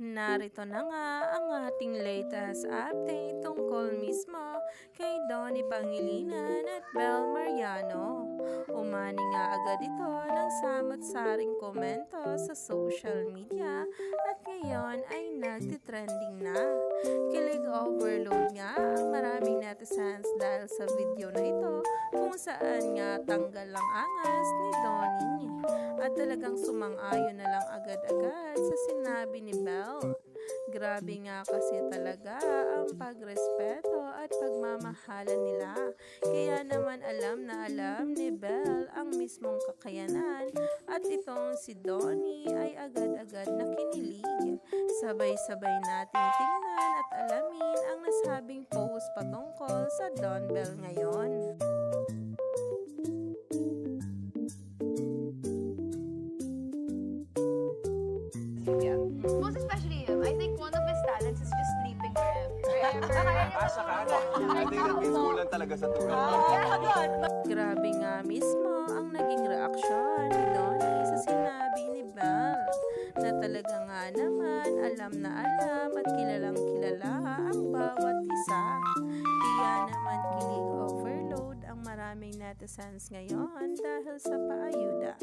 Narito na nga ang ating latest update tungkol mismo kay Donnie Pangilinan at Bel Mariano. Umani nga agad ito ng samot-saring komento sa social media at ngayon ay nagtitrending na. Kilig overload nga ang maraming netizens dahil sa video na ito kung saan nga tanggal ang angas ni Donnie. At talagang sumang-ayon na lang agad-agad sa sinabi ni Bel. Grabe nga kasi talaga ang pagrespeto at pagmamahalan nila. Kaya naman alam na alam ni Bel ang mismong kakayanan at itong si Donnie ay agad-agad na kinilig. Sabay-sabay nating tingnan at alamin ang nasabing post patungkol sa Don Bel ngayon. Yeah. Most especially him. I think one of his talents is just sleeping forever. Asa ka na. Hindi nag-miss kulang talaga sa tulog. Grabe nga mismo ang naging reaksyon ni Donnie sa sinabi ni Bel na talaga nga naman alam na alam at kilalang kilala ang bawat isa. Kaya naman kilig overload ang maraming netizens ngayon dahil sa paayuda.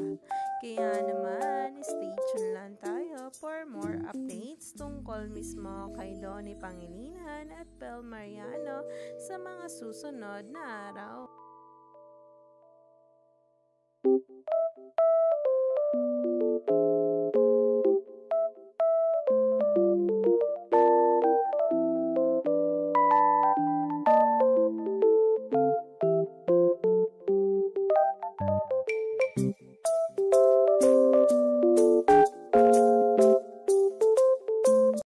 Kaya naman stay tuned lang tayo for more updates tungkol mismo kay Donnie Pangilinan at Bel Mariano sa mga susunod na araw.